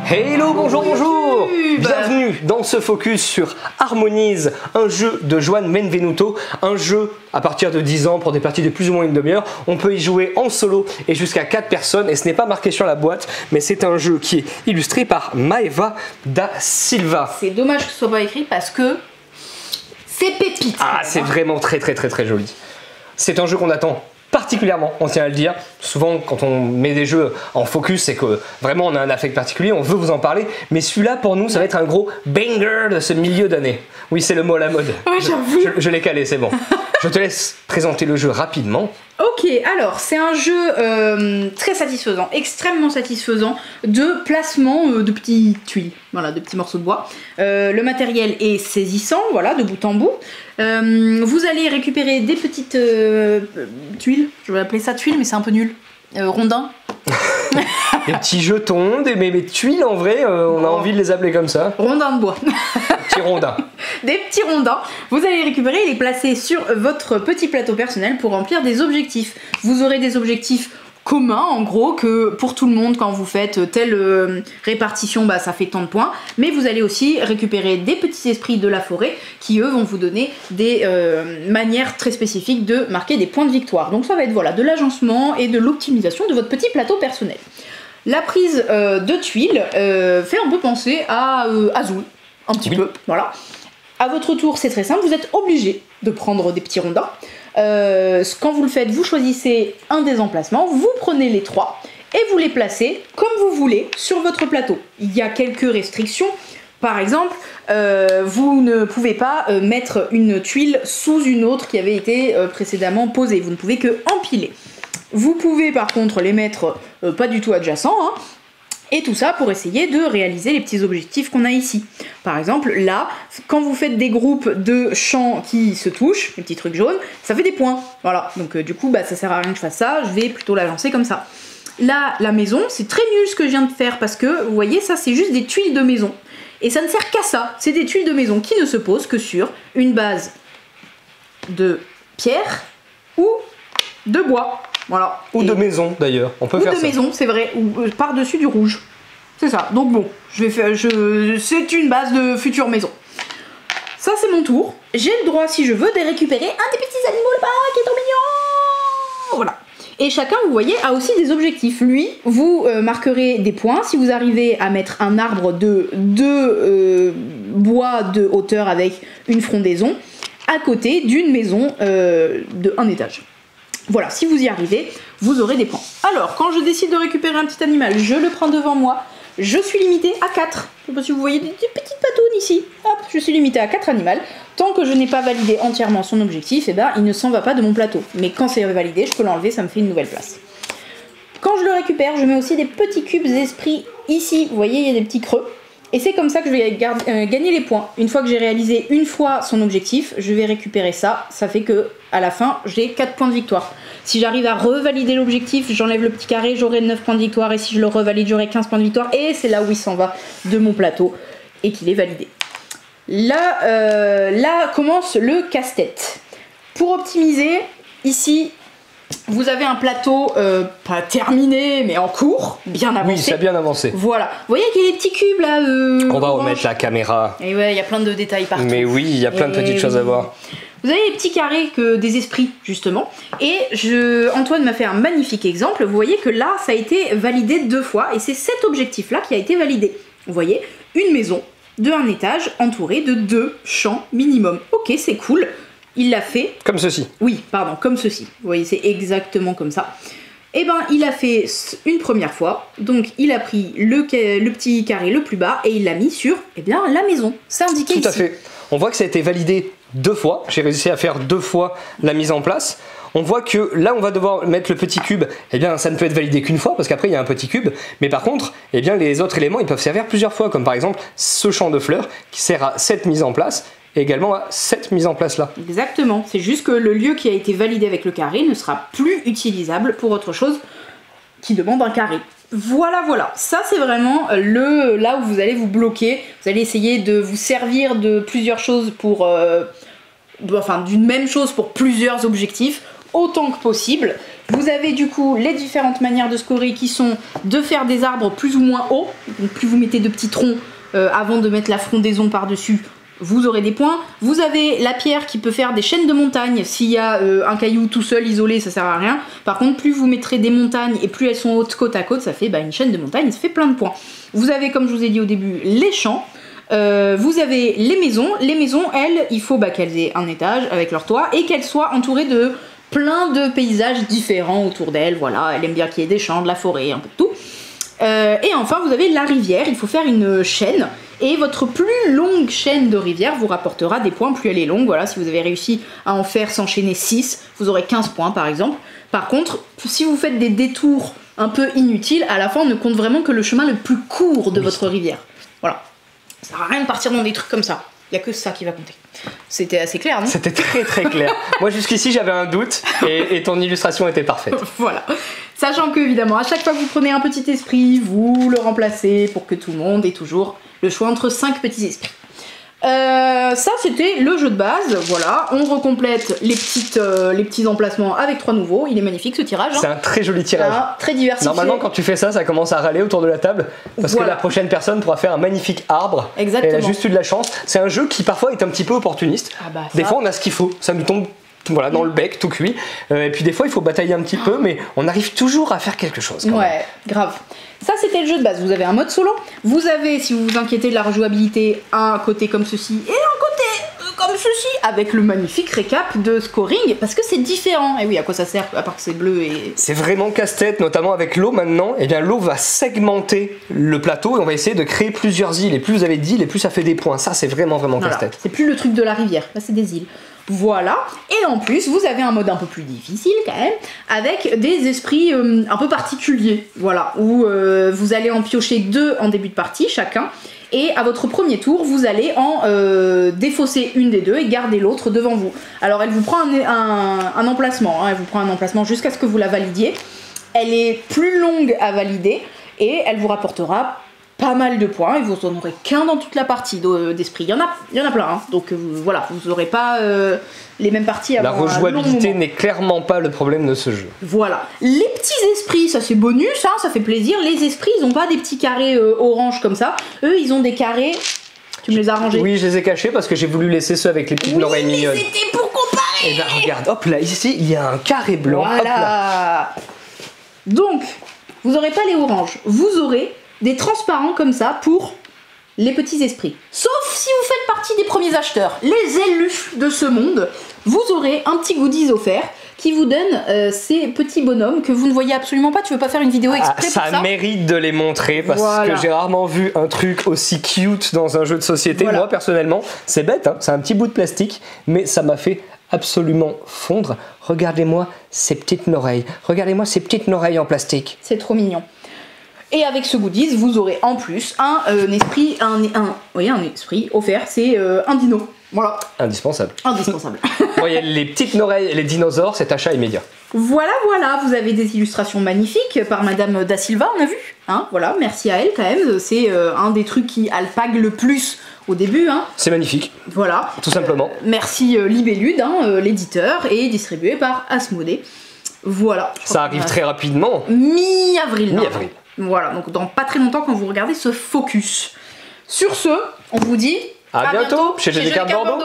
Hello, bonjour, bonjour. Bienvenue dans ce focus sur Harmonize, un jeu de Juan Benvenuto, un jeu à partir de 10 ans pour des parties de plus ou moins une demi-heure. On peut y jouer en solo et jusqu'à 4 personnes et ce n'est pas marqué sur la boîte, mais c'est un jeu qui est illustré par Maeva da Silva. C'est dommage que ce soit pas écrit parce que c'est pépite. Ah, c'est vraiment très joli. C'est un jeu qu'on attend particulièrement, on tient à le dire. Souvent, quand on met des jeux en focus, c'est que vraiment on a un affect particulier, on veut vous en parler. Mais celui-là, pour nous, ça va être un gros banger de ce milieu d'année. Oui, c'est le mot à la mode. Ouais, j'avoue. Je l'ai calé, c'est bon. Je te laisse présenter le jeu rapidement. Ok, alors c'est un jeu très satisfaisant, extrêmement satisfaisant de placement de petites tuiles, voilà, de petits morceaux de bois. Le matériel est saisissant, voilà, de bout en bout. Vous allez récupérer des petites tuiles, je vais appeler ça tuiles, mais c'est un peu nul. Rondins. Des petits jetons, des tuiles en vrai, on a envie de les appeler comme ça. Rondins de bois. Petits rondins. Des petits rondins. Vous allez les récupérer et les placer sur votre petit plateau personnel pour remplir des objectifs. Vous aurez des objectifs communs, en gros, que pour tout le monde, quand vous faites telle répartition, bah, ça fait tant de points. Mais vous allez aussi récupérer des petits esprits de la forêt qui, eux, vont vous donner des manières très spécifiques de marquer des points de victoire. Donc ça va être voilà, de l'agencement et de l'optimisation de votre petit plateau personnel. La prise de tuiles fait un peu penser à Azul, un petit peu, voilà. À votre tour, c'est très simple, vous êtes obligé de prendre des petits rondins. Quand vous le faites, vous choisissez un des emplacements, vous prenez les 3 et vous les placez comme vous voulez sur votre plateau. Il y a quelques restrictions. Par exemple, vous ne pouvez pas mettre une tuile sous une autre qui avait été précédemment posée. Vous ne pouvez que empiler. Vous pouvez par contre les mettre pas du tout adjacents, hein, et tout ça pour essayer de réaliser les petits objectifs qu'on a ici. Par exemple, là, quand vous faites des groupes de champs qui se touchent, les petits trucs jaunes, ça fait des points. Voilà, donc du coup, bah, ça sert à rien que je fasse ça, je vais plutôt la lancer comme ça. Là, la maison, c'est très nul ce que je viens de faire parce que, vous voyez, ça c'est juste des tuiles de maison. Et ça ne sert qu'à ça, c'est des tuiles de maison qui ne se posent que sur une base de pierre ou de bois. Voilà. Ou de maison d'ailleurs, on peut faire ça. Ou de maison, c'est vrai, ou par-dessus du rouge. C'est ça. Donc bon, je vais faire, c'est une base de future maison. Ça c'est mon tour. J'ai le droit, si je veux, de récupérer un des petits animaux là-bas qui est trop mignon. Voilà. Et chacun, vous voyez, a aussi des objectifs. Lui, vous marquerez des points si vous arrivez à mettre un arbre de 2 bois de hauteur avec une frondaison à côté d'une maison de 1 étage. Voilà, si vous y arrivez, vous aurez des points. Alors, quand je décide de récupérer un petit animal, je le prends devant moi. Je suis limitée à 4. Je sais pas si vous voyez des petites patounes ici. Hop, je suis limitée à 4 animaux. Tant que je n'ai pas validé entièrement son objectif, eh ben, il ne s'en va pas de mon plateau. Mais quand c'est validé, je peux l'enlever, ça me fait une nouvelle place. Quand je le récupère, je mets aussi des petits cubes esprits ici. Vous voyez, il y a des petits creux. Et c'est comme ça que je vais gagner les points. Une fois que j'ai réalisé une fois son objectif, je vais récupérer ça. Ça fait que à la fin, j'ai 4 points de victoire. Si j'arrive à revalider l'objectif, j'enlève le petit carré, j'aurai 9 points de victoire. Et si je le revalide, j'aurai 15 points de victoire. Et c'est là où il s'en va de mon plateau et qu'il est validé. Là commence le casse-tête. Pour optimiser, ici, vous avez un plateau pas terminé, mais en cours, bien avancé. Oui, ça a bien avancé. Voilà. Vous voyez qu'il y a des petits cubes là. On va remettre la caméra. Et ouais, il y a plein de détails partout. Mais oui, il y a plein de petites choses à voir. Vous avez les petits carrés des esprits, justement. Et Antoine m'a fait un magnifique exemple. Vous voyez que là, ça a été validé 2 fois. Et c'est cet objectif-là qui a été validé. Vous voyez, une maison de 1 étage entourée de 2 champs minimum. Ok, c'est cool. Il l'a fait. Comme ceci. Oui, pardon, comme ceci. Vous voyez, c'est exactement comme ça. Et ben, il a fait une première fois. Donc, il a pris le petit carré le plus bas et il l'a mis sur, eh bien, la maison. C'est indiqué ici. Tout à fait. On voit que ça a été validé 2 fois. J'ai réussi à faire 2 fois la mise en place. On voit que là, on va devoir mettre le petit cube. Eh bien, ça ne peut être validé qu'une fois parce qu'après, il y a un petit cube. Mais par contre, eh bien, les autres éléments, ils peuvent servir plusieurs fois. Comme par exemple, ce champ de fleurs qui sert à cette mise en place. Et également à cette mise en place là. Exactement, c'est juste que le lieu qui a été validé avec le carré ne sera plus utilisable pour autre chose qui demande un carré. Voilà, voilà, ça c'est vraiment là où vous allez vous bloquer, vous allez essayer de vous servir de plusieurs choses d'une même chose pour plusieurs objectifs, autant que possible. Vous avez du coup les différentes manières de scorer qui sont de faire des arbres plus ou moins hauts. Donc plus vous mettez de petits troncs avant de mettre la frondaison par-dessus, vous aurez des points. Vous avez la pierre qui peut faire des chaînes de montagnes. S'il y a un caillou tout seul isolé, ça sert à rien. Par contre, plus vous mettrez des montagnes et plus elles sont hautes côte à côte, ça fait une chaîne de montagnes, ça fait plein de points. Vous avez, comme je vous ai dit au début, les champs. Vous avez les maisons. Les maisons, elles, il faut qu'elles aient un étage avec leur toit et qu'elles soient entourées de plein de paysages différents autour d'elles. Voilà, elle aime bien qu'il y ait des champs, de la forêt, un peu de tout. Et enfin, vous avez la rivière. Il faut faire une chaîne. Et votre plus longue chaîne de rivière vous rapportera des points plus elle est longue. Voilà, si vous avez réussi à en faire s'enchaîner 6, vous aurez 15 points par exemple. Par contre, si vous faites des détours un peu inutiles, à la fin on ne compte vraiment que le chemin le plus court de votre rivière. Voilà. Ça sert à rien de partir dans des trucs comme ça. Il n'y a que ça qui va compter. C'était assez clair, non? C'était très très clair. Moi jusqu'ici j'avais un doute et ton illustration était parfaite. Voilà. Sachant que évidemment à chaque fois que vous prenez un petit esprit, vous le remplacez pour que tout le monde ait toujours le choix entre 5 petits esprits. Ça c'était le jeu de base, voilà, on recomplète les petits emplacements avec 3 nouveaux, il est magnifique ce tirage. C'est un très joli tirage. Très diversifié. Normalement quand tu fais ça, ça commence à râler autour de la table, parce que la prochaine personne pourra faire un magnifique arbre. Exactement. Elle a juste eu de la chance. C'est un jeu qui parfois est un petit peu opportuniste. Des fois on a ce qu'il faut, ça nous tombe dans le bec, tout cuit. Et puis des fois il faut batailler un petit peu, mais on arrive toujours à faire quelque chose. Ouais, grave. Ça c'était le jeu de base, vous avez un mode solo, vous avez, si vous vous inquiétez de la rejouabilité, un côté comme ceci et un côté comme ceci, avec le magnifique récap de scoring, parce que c'est différent. Et oui, à quoi ça sert, à part que c'est bleu et... C'est vraiment casse-tête, notamment avec l'eau maintenant. Et bien l'eau va segmenter le plateau et on va essayer de créer plusieurs îles. Et plus vous avez d'îles, et plus ça fait des points. Ça c'est vraiment casse-tête. C'est plus le truc de la rivière, là c'est des îles. Voilà, et en plus vous avez un mode un peu plus difficile quand même, avec des esprits un peu particuliers, voilà, où vous allez en piocher 2 en début de partie chacun, et à votre premier tour vous allez en défausser une des 2 et garder l'autre devant vous. Alors elle vous prend un emplacement, hein, elle vous prend un emplacement jusqu'à ce que vous la validiez, elle est plus longue à valider, et elle vous rapportera pas mal de points, et vous en aurez qu'un dans toute la partie d'esprit. Il y en a plein, hein. Donc voilà, vous n'aurez pas les mêmes parties avant. La rejouabilité n'est clairement pas le problème de ce jeu. Voilà. Les petits esprits, ça c'est bonus, hein, ça fait plaisir. Les esprits, ils n'ont pas des petits carrés orange comme ça. Eux, ils ont des carrés... Tu me les as rangés? Oui, je les ai cachés parce que j'ai voulu laisser ceux avec les petites oreilles mignonnes. Mais c'était pour comparer. Et ben regarde, hop là, ici, il y a un carré blanc. Voilà. Hop là. Donc, vous n'aurez pas les oranges, vous aurez des transparents comme ça pour les petits esprits. Sauf si vous faites partie des premiers acheteurs, les élus de ce monde, vous aurez un petit goodies offert qui vous donne ces petits bonhommes que vous ne voyez absolument pas. Tu veux pas faire une vidéo exprès pour ça? Ça mérite de les montrer parce que j'ai rarement vu un truc aussi cute dans un jeu de société. Voilà. Moi personnellement, c'est bête, hein, c'est un petit bout de plastique, mais ça m'a fait absolument fondre. Regardez-moi ces petites oreilles. Regardez-moi ces petites oreilles en plastique. C'est trop mignon. Et avec ce goodies, vous aurez en plus un esprit offert, c'est un dino. Voilà. Indispensable. Indispensable. Bon, il y a les petites oreilles et les dinosaures, c'est achat immédiat. Voilà, vous avez des illustrations magnifiques par Madame Da Silva, on a vu. Hein, voilà, merci à elle quand même. C'est un des trucs qui alpague le plus au début. Hein. C'est magnifique. Voilà. Tout simplement. Merci Libellude, hein, l'éditeur, et distribué par Asmodée. Voilà. Ça arrive très rapidement. Mi-avril. Mi-avril. Voilà, donc dans pas très longtemps quand vous regardez ce focus. Sur ce, on vous dit à bientôt chez GD Cartes Bordeaux.